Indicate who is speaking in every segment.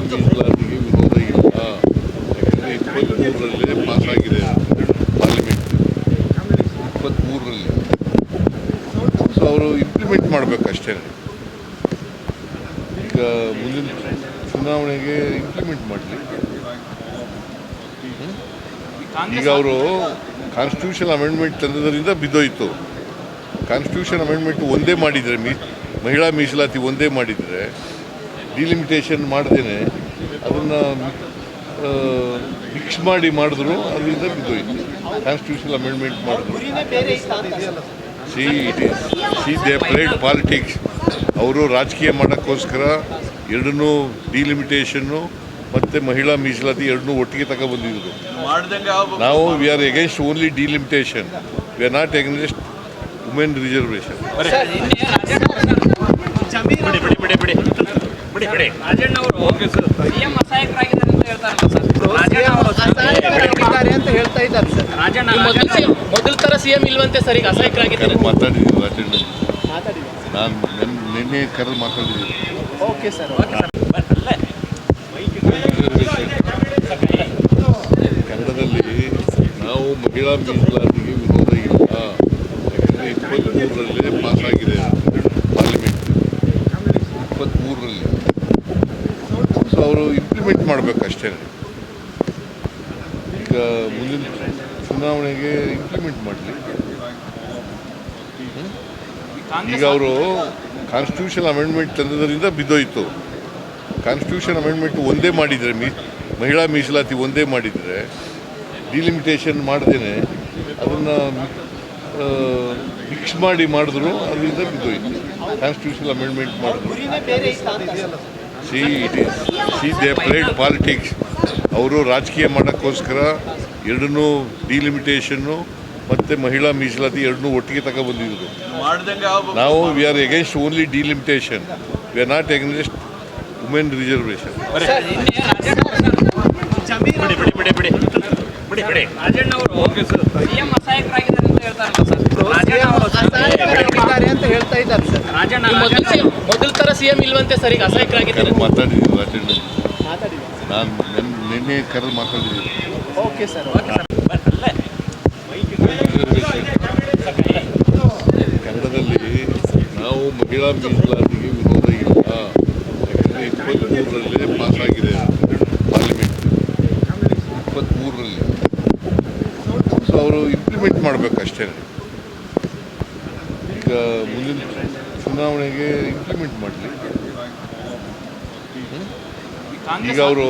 Speaker 1: ಮೀಸಲಾತಿಗೆ ವಿರೋಧ ಇಲ್ಲ. ಯಾಕಂದರೆ 23ರಲ್ಲೇ ಪಾಸಾಗಿದೆ ಪಾರ್ಲಿಮೆಂಟ್, 23ರಲ್ಲಿ. ಸೊ ಅವರು ಇಂಪ್ಲಿಮೆಂಟ್ ಮಾಡಬೇಕಷ್ಟೇ. ಈಗ ಮುಂದಿನ ಚುನಾವಣೆಗೆ ಇಂಪ್ಲಿಮೆಂಟ್ ಮಾಡಲಿ. ಈಗ ಅವರು ಕಾನ್ಸ್ಟಿಟ್ಯೂಷನ್ ಅಮೆಂಡ್ಮೆಂಟ್ ತಂದದರಿಂದ ಬಿದ್ದೋಯ್ತು. ಕಾನ್ಸ್ಟಿಟ್ಯೂಷನ್ ಅಮೆಂಡ್ಮೆಂಟ್ ಒಂದೇ ಮಾಡಿದರೆ, ಮಹಿಳಾ ಮೀಸಲಾತಿ ಒಂದೇ ಮಾಡಿದರೆ, ಡಿಲಿಮಿಟೇಷನ್ ಮಾಡ್ದೇನೆ ಅದನ್ನು ಮಿಕ್ಸ್ ಮಾಡಿ ಮಾಡಿದ್ರು, ಅದರಿಂದ ಬಿದ್ದೋಯ್ತು. ಕಾನ್ಸ್ಟಿಟ್ಯೂಷನ್ ಅಮೆಂಡ್ಮೆಂಟ್ ಮಾಡಿದ್ರು. They played politics. ಅವರು ರಾಜಕೀಯ ಮಾಡೋಕ್ಕೋಸ್ಕರ ಎರಡನ್ನೂ ಡಿಲಿಮಿಟೇಷನ್ನು ಮತ್ತು ಮಹಿಳಾ ಮೀಸಲಾತಿ ಎರಡನ್ನೂ ಒಟ್ಟಿಗೆ ತಗೊಬಂದಿದ್ರು. ನಾವು we are against only delimitation, we are not against women reservation.
Speaker 2: ಮೊದಲ ತರ ಸಿಎಂ ಇಲ್ವಂತೆ ಸರ್, ಈಗ ಅಸಹಾಯಕರಾಗಿದ್ದಾರೆ.
Speaker 1: ಮಾತಾಡಿದ್ದೀನಿ ರಾಜಣ್ಣ, ನಾನು ನಿನ್ನೆ ಕರೆದು ಮಾತಾಡಿದ್ದೀನಿ.
Speaker 2: Okay sir.
Speaker 1: ಕನ್ನಡದಲ್ಲಿ ನಾವು ಮಹಿಳಾ ಮೀಸಲಾತಿಗೆ ವಿರೋಧ ಇಲ್ಲ. ಯಾಕಂದರೆ 23ರಲ್ಲೇ ಪಾಸಾಗಿದೆ ಪಾರ್ಲಿಮೆಂಟ್, 23ರಲ್ಲಿ. ಸೊ ಅವರು ಇಂಪ್ಲಿಮೆಂಟ್ ಮಾಡಬೇಕಷ್ಟೇ. ಈಗ ಮುಂದಿನ ಚುನಾವಣೆಗೆ ಇಂಪ್ಲಿಮೆಂಟ್ ಮಾಡಲಿ. ಈಗ ಅವರು ಕಾನ್ಸ್ಟಿಟ್ಯೂಷನ್ ಅಮೆಂಡ್ಮೆಂಟ್ ತಂದದರಿಂದ ಬಿದ್ದೋಯ್ತು. ಕಾನ್ಸ್ಟಿಟ್ಯೂಷನ್ ಅಮೆಂಡ್ಮೆಂಟ್ ಒಂದೇ ಮಾಡಿದರೆ, ಮಹಿಳಾ ಮೀಸಲಾತಿ ಒಂದೇ ಮಾಡಿದರೆ, ಡಿಲಿಮಿಟೇಷನ್ ಮಾಡ್ದೇನೆ ಅದನ್ನು ಮಿಕ್ಸ್ ಮಾಡಿ ಮಾಡಿದ್ರು, ಅದರಿಂದ ಬಿದ್ದೋಯ್ತು. ಕಾನ್ಸ್ಟಿಟ್ಯೂಷನ್ ಅಮೆಂಡ್ಮೆಂಟ್ ಮಾಡಿದ್ರು. They played politics. ಅವರು ರಾಜಕೀಯ ಮಾಡೋಕ್ಕೋಸ್ಕರ ಎರಡನ್ನೂ ಡಿಲಿಮಿಟೇಷನ್ನು ಮತ್ತು ಮಹಿಳಾ ಮೀಸಲಾತಿ ಎರಡನ್ನೂ ಒಟ್ಟಿಗೆ ತಗೊಬಂದಿದ್ರು. ನಾವು we are against only delimitation, we are not against women reservation.
Speaker 2: ಮೊದಲ ತರ ಸಿಎಂ ಇಲ್ವಂತೆ ಸರ್, ಈಗ ಅಸಹಾಯಕರಾಗಿದ್ದಾರೆ.
Speaker 1: ಮಾತಾಡಿದ್ದೀನಿ ರಾಜಣ್ಣ, ನಾನು ನಿನ್ನೆ ಕರೆದು ಮಾತಾಡಿದ್ದೀನಿ.
Speaker 2: Okay sir.
Speaker 1: ಕನ್ನಡದಲ್ಲಿ ನಾವು ಮಹಿಳಾ ಮೀಸಲಾತಿಗೆ ವಿರೋಧ ಇಲ್ಲ. ಯಾಕಂದರೆ 23ರಲ್ಲೇ ಪಾಸಾಗಿದೆ ಪಾರ್ಲಿಮೆಂಟ್, 23ರಲ್ಲಿ. ಸೊ ಅವರು ಇಂಪ್ಲಿಮೆಂಟ್ ಮಾಡಬೇಕಷ್ಟೇ. ಈಗ ಮುಂದಿನ ಚುನಾವಣೆಗೆ ಇಂಪ್ಲಿಮೆಂಟ್ ಮಾಡಲಿ. ಈಗ ಅವರು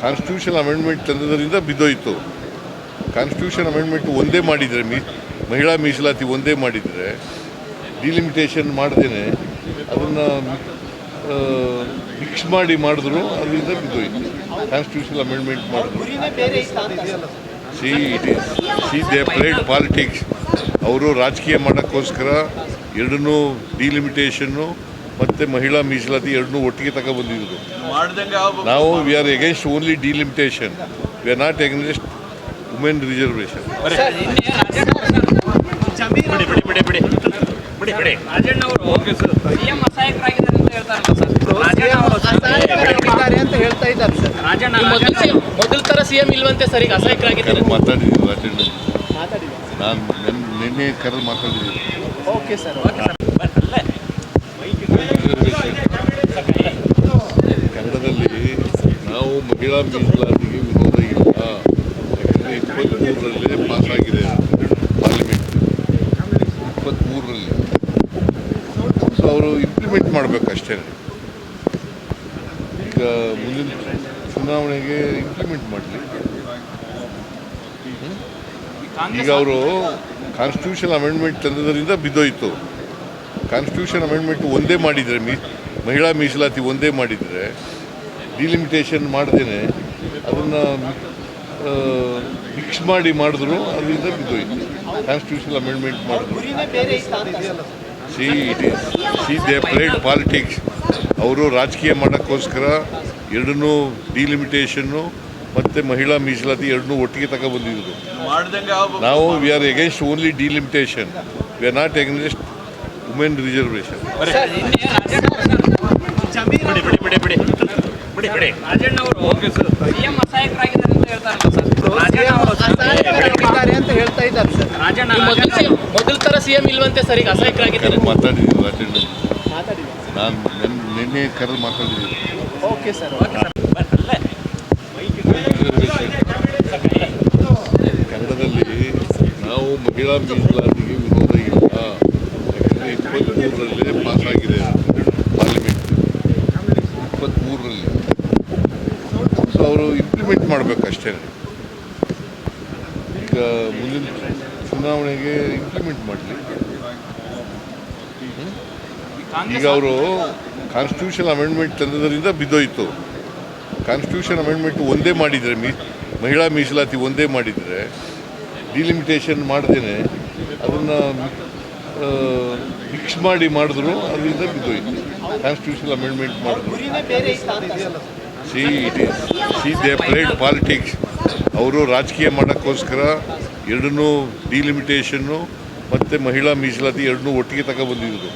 Speaker 1: ಕಾನ್ಸ್ಟಿಟ್ಯೂಷನ್ ಅಮೆಂಡ್ಮೆಂಟ್ ತಂದದರಿಂದ ಬಿದ್ದೋಯ್ತು. ಕಾನ್ಸ್ಟಿಟ್ಯೂಷನ್ ಅಮೆಂಡ್ಮೆಂಟ್ ಒಂದೇ ಮಾಡಿದರೆ, ಮಹಿಳಾ ಮೀಸಲಾತಿ ಒಂದೇ ಮಾಡಿದರೆ, ಡಿಲಿಮಿಟೇಷನ್ ಮಾಡ್ದೇನೆ ಅದನ್ನು ಮಿಕ್ಸ್ ಮಾಡಿ ಮಾಡಿದ್ರು, ಅದರಿಂದ ಬಿದ್ದೋಯ್ತು. ಕಾನ್ಸ್ಟಿಟ್ಯೂಷನ್ ಅಮೆಂಡ್ಮೆಂಟ್ ಮಾಡಿದ್ರು. They played politics. ಅವರು ರಾಜಕೀಯ ಮಾಡೋಕ್ಕೋಸ್ಕರ ಎರಡನ್ನೂ ಡಿಲಿಮಿಟೇಷನ್ನು ಮತ್ತು ಮಹಿಳಾ ಮೀಸಲಾತಿ ಎರಡನ್ನೂ ಒಟ್ಟಿಗೆ ತಗೊಬಂದಿದ್ರು. ನಾವು we are against only delimitation, we are not against women reservation.
Speaker 2: ಮೊದಲ ತರ ಸಿಎಂ ಇಲ್ವಂತೆ ಸರ್, ಈಗ ಅಸಹಾಯಕರಾಗಿದ್ದಾರೆ.
Speaker 1: ಮಾತಾಡಿದ್ದೀನಿ ರಾಜಣ್ಣ, ನಾನು ನಿನ್ನೆ ಕರೆದು ಮಾತಾಡಿದ್ದೀನಿ.
Speaker 2: Okay sir.
Speaker 1: ಕನ್ನಡದಲ್ಲಿ ನಾವು ಮಹಿಳಾ ಮೀಸಲಾತಿಗೆ ವಿರೋಧ ಇಲ್ಲ. ಯಾಕಂದರೆ 23ರಲ್ಲೇ ಪಾಸಾಗಿದೆ ಪಾರ್ಲಿಮೆಂಟ್, 23ರಲ್ಲಿ. ಸೊ ಅವರು ಇಂಪ್ಲಿಮೆಂಟ್ ಮಾಡಬೇಕಷ್ಟೇ. ಈಗ ಮುಂದಿನ ಚುನಾವಣೆಗೆ ಇಂಪ್ಲಿಮೆಂಟ್ ಮಾಡಲಿ. ಈಗ ಅವರು ಕಾನ್ಸ್ಟಿಟ್ಯೂಷನ್ ಅಮೆಂಡ್ಮೆಂಟ್ ತಂದದರಿಂದ ಬಿದ್ದೋಯ್ತು. ಕಾನ್ಸ್ಟಿಟ್ಯೂಷನ್ ಅಮೆಂಡ್ಮೆಂಟ್ ಒಂದೇ ಮಾಡಿದರೆ, ಮಹಿಳಾ ಮೀಸಲಾತಿ ಒಂದೇ ಮಾಡಿದರೆ, ಡಿಲಿಮಿಟೇಷನ್ ಮಾಡ್ದೇನೆ ಅದನ್ನು ಮಿಕ್ಸ್ ಮಾಡಿ ಮಾಡಿದ್ರು, ಅದರಿಂದ ಬಿದ್ದೋಯ್ತು. ಕಾನ್ಸ್ಟಿಟ್ಯೂಷನ್ ಅಮೆಂಡ್ಮೆಂಟ್ ಮಾಡಿದ್ರು. They played politics. ಅವರು ರಾಜಕೀಯ ಮಾಡೋಕ್ಕೋಸ್ಕರ ಎರಡನ್ನೂ ಡಿಲಿಮಿಟೇಷನ್ನು ಮತ್ತು ಮಹಿಳಾ ಮೀಸಲಾತಿ ಎರಡನ್ನೂ ಒಟ್ಟಿಗೆ ತಗೊಬಂದಿದ್ರು. ನಾವು we are against only delimitation, we are not against women reservation.
Speaker 3: Rajanna ಅವರು ಸಿಎಂ ಅಸಹಾಯಕರಾಗಿದ್ದಾರೆ ಅಂತ ಹೇಳ್ತಾರಲ್ಲ ಸರ್. ರಾಜಣ್ಣ ಅವರು
Speaker 2: ಅಸಹಾಯಕರಾಗಿದ್ದಾರೆ ಅಂತ ಹೇಳ್ತಾ ಇದ್ದಾರೆ ಸರ್.
Speaker 3: ರಾಜಣ್ಣ
Speaker 2: ಮೊದಲ ತರ ಸಿಎಂ ಇಲ್ವಂತೆ ಸರ್, ಈಗ ಅಸಹಾಯಕರಾಗಿದ್ದಾರೆ.
Speaker 1: ಮಾತಾಡಿದ್ದೀನಿ ರಾಜಣ್ಣ,
Speaker 2: ಮಾತಾಡಿದ್ದೀನಿ.
Speaker 1: ನಾನು ನಿನ್ನೆ ಕರೆದು ಮಾತಾಡಿದ್ದೀನಿ.
Speaker 2: Okay sir.
Speaker 1: ಕನ್ನಡದಲ್ಲಿ ನಾವು ಮಹಿಳಾ ಮೀಸಲಾತಿಗೆ ವಿರೋಧ ಇಲ್ಲ. ಯಾಕಂದರೆ 23ರಲ್ಲೇ ಪಾಸ್ ಆಗಿದೆ ಪಾರ್ಲಿಮೆಂಟ್, 23ರಲ್ಲಿ. ಸೊ ಅವರು ಇಂಪ್ಲಿಮೆಂಟ್ ಮಾಡಬೇಕಷ್ಟೇ. ಈಗ ಮುಂದಿನ ಚುನಾವಣೆಗೆ ಇಂಪ್ಲಿಮೆಂಟ್ ಮಾಡಲಿ. ಈಗ ಅವರು ಕಾನ್ಸ್ಟಿಟ್ಯೂಷನ್ ಅಮೆಂಡ್ಮೆಂಟ್ ತಂದದರಿಂದ ಬಿದ್ದೋಯ್ತು. ಕಾನ್ಸ್ಟಿಟ್ಯೂಷನ್ ಅಮೆಂಡ್ಮೆಂಟ್ ಒಂದೇ ಮಾಡಿದರೆ, ಮಹಿಳಾ ಮೀಸಲಾತಿ ಒಂದೇ ಮಾಡಿದರೆ, ಡಿಲಿಮಿಟೇಷನ್ ಮಾಡ್ದೇನೆ ಅದನ್ನು ಮಿಕ್ಸ್ ಮಾಡಿ ಮಾಡಿದ್ರು, ಅದರಿಂದ ಬಿದ್ದೋಯ್ತು. ಕಾನ್ಸ್ಟಿಟ್ಯೂಷನ್ ಅಮೆಂಡ್ಮೆಂಟ್ ಮಾಡಿದ್ರು. C they played politics. ಅವರು ರಾಜಕೀಯ ಮಾಡೋಕ್ಕೋಸ್ಕರ ಎರಡನ್ನೂ ಡಿಲಿಮಿಟೇಷನ್ನು ಮತ್ತು ಮಹಿಳಾ ಮೀಸಲಾತಿ ಎರಡನ್ನೂ ಒಟ್ಟಿಗೆ ತಗೊಬಂದಿದ್ರು.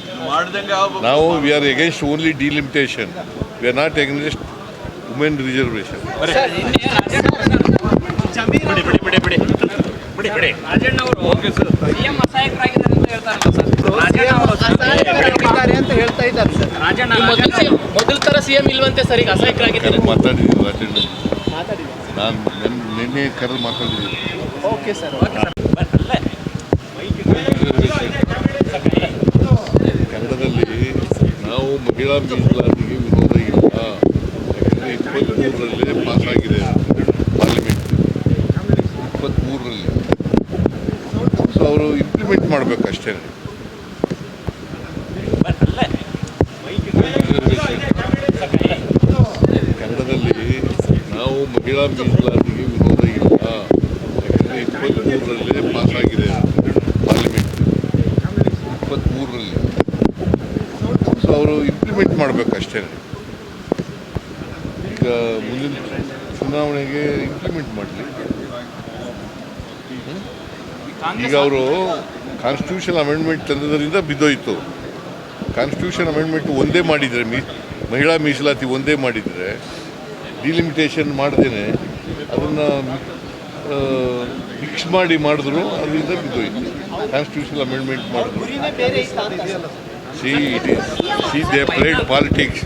Speaker 1: ನಾವು we are against only delimitation, we are not against women reservation.
Speaker 3: Rajanna ಅವರು ಸಿಎಂ ಅಸಹಾಯಕರಾಗಿದ್ದಾರೆ ಅಂತ ಹೇಳ್ತಾರಲ್ಲ ಸರ್. ರಾಜಣ್ಣ ಅವರು
Speaker 2: ಅಸಹಾಯಕರಾಗಿದ್ದಾರೆ ಅಂತ ಹೇಳ್ತಾ ಇದ್ದಾರೆ ಸರ್.
Speaker 3: ರಾಜಣ್ಣ
Speaker 2: ಮೊದಲ ತರ ಸಿಎಂ ಇಲ್ವಂತೆ ಸರ್, ಈಗ ಅಸಹಾಯಕರಾಗಿದ್ದಾರೆ.
Speaker 1: ಮಾತಾಡಿದ್ದೀನಿ ರಾಜಣ್ಣ,
Speaker 2: ಮಾತಾಡಿದ್ದೀನಿ.
Speaker 1: ನಾನು ನಿನ್ನೆ ಕರೆದು ಮಾತಾಡಿದ್ದೀನಿ.
Speaker 2: Okay sir.
Speaker 1: ಕನ್ನಡದಲ್ಲಿ ನಾವು ಮಹಿಳಾ ಮೀಸಲಾತಿಗೆ ವಿರೋಧ ಇಲ್ಲ. ಯಾಕಂದರೆ 23ರಲ್ಲೇ ಪಾಸ್ ಆಗಿದೆ ಪಾರ್ಲಿಮೆಂಟ್, 23ರಲ್ಲಿ. ಸೊ ಅವರು ಇಂಪ್ಲಿಮೆಂಟ್ ಮಾಡಬೇಕಷ್ಟೇ. ಕನ್ನಡದಲ್ಲಿ ನಾವು ಮಹಿಳಾ ಮೀಸಲಾತಿಗೆ ವಿರೋಧ ಇಲ್ಲ. ಯಾಕಂದರೆ 23ರಲ್ಲೇ ಪಾಸ್ ಆಗಿದೆ ಪಾರ್ಲಿಮೆಂಟ್, 23ರಲ್ಲಿ. ಸೊ ಅವರು ಇಂಪ್ಲಿಮೆಂಟ್ ಮಾಡಬೇಕಷ್ಟೇ. ಈಗ ಮುಂದಿನ ಚುನಾವಣೆಗೆ ಇಂಪ್ಲಿಮೆಂಟ್ ಮಾಡಲಿ. ಈಗ ಅವರು ಕಾನ್ಸ್ಟಿಟ್ಯೂಷನ್ ಅಮೆಂಡ್ಮೆಂಟ್ ತಂದದರಿಂದ ಬಿದ್ದೋಯ್ತು. ಕಾನ್ಸ್ಟಿಟ್ಯೂಷನ್ ಅಮೆಂಡ್ಮೆಂಟ್ ಒಂದೇ ಮಾಡಿದರೆ, ಮಹಿಳಾ ಮೀಸಲಾತಿ ಒಂದೇ ಮಾಡಿದರೆ, ಡಿಲಿಮಿಟೇಷನ್ ಮಾಡ್ದೇನೆ ಅದನ್ನು ಮಿಕ್ಸ್ ಮಾಡಿ ಮಾಡಿದ್ರು, ಅದರಿಂದ ಬಿದ್ದೋಯ್ತು. ಕಾನ್ಸ್ಟಿಟ್ಯೂಷನ್ ಅಮೆಂಡ್ಮೆಂಟ್ ಮಾಡಿದ್ರು. C they played politics.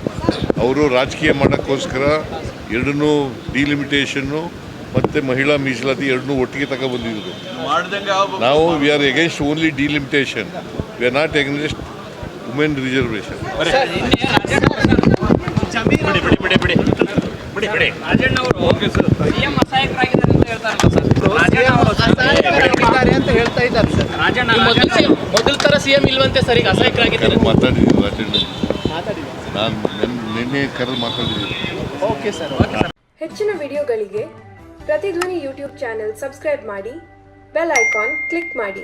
Speaker 1: ಅವರು ರಾಜಕೀಯ ಮಾಡೋಕ್ಕೋಸ್ಕರ ಎರಡನ್ನೂ ಡಿಲಿಮಿಟೇಷನ್ನು ಮತ್ತು ಮಹಿಳಾ ಮೀಸಲಾತಿ ಎರಡನ್ನೂ ಒಟ್ಟಿಗೆ ತಗೊಬಂದಿದ್ರು. ನಾವು we are against only delimitation, we are not against women reservation.
Speaker 3: Rajanna ಅವರು ಸಿಎಂ ಅಸಹಾಯಕರಾಗಿದ್ದಾರೆ ಅಂತ ಹೇಳ್ತಾರಲ್ಲ ಸರ್. ರಾಜಣ್ಣ ಅವರು
Speaker 2: ಅಸಹಾಯಕರಾಗಿದ್ದಾರೆ ಅಂತ ಹೇಳ್ತಾ ಇದ್ದಾರೆ ಸರ್.
Speaker 3: ರಾಜಣ್ಣ
Speaker 2: ಮೊದಲ ತರ ಸಿಎಂ ಇಲ್ವಂತೆ ಸರ್, ಈಗ ಅಸಹಾಯಕರಾಗಿದ್ದಾರೆ.
Speaker 1: ಮಾತಾಡಿದ್ದೀನಿ ರಾಜಣ್ಣ,
Speaker 2: ಮಾತಾಡಿದ್ದೀನಿ.
Speaker 1: ನಾನು ನಿನ್ನೆ ಕರೆದು ಮಾತಾಡಿದ್ದೀನಿ.
Speaker 2: Okay sir.
Speaker 4: ಹೆಚ್ಚಿನ ವಿಡಿಯೋಗಳಿಗೆ ಪ್ರತಿಧ್ವನಿ ಯೂಟ್ಯೂಬ್ ಚಾನೆಲ್ ಸಬ್ಸ್ಕ್ರೈಬ್ ಮಾಡಿ, ಬೆಲ್ ಐಕಾನ್ ಕ್ಲಿಕ್ ಮಾಡಿ.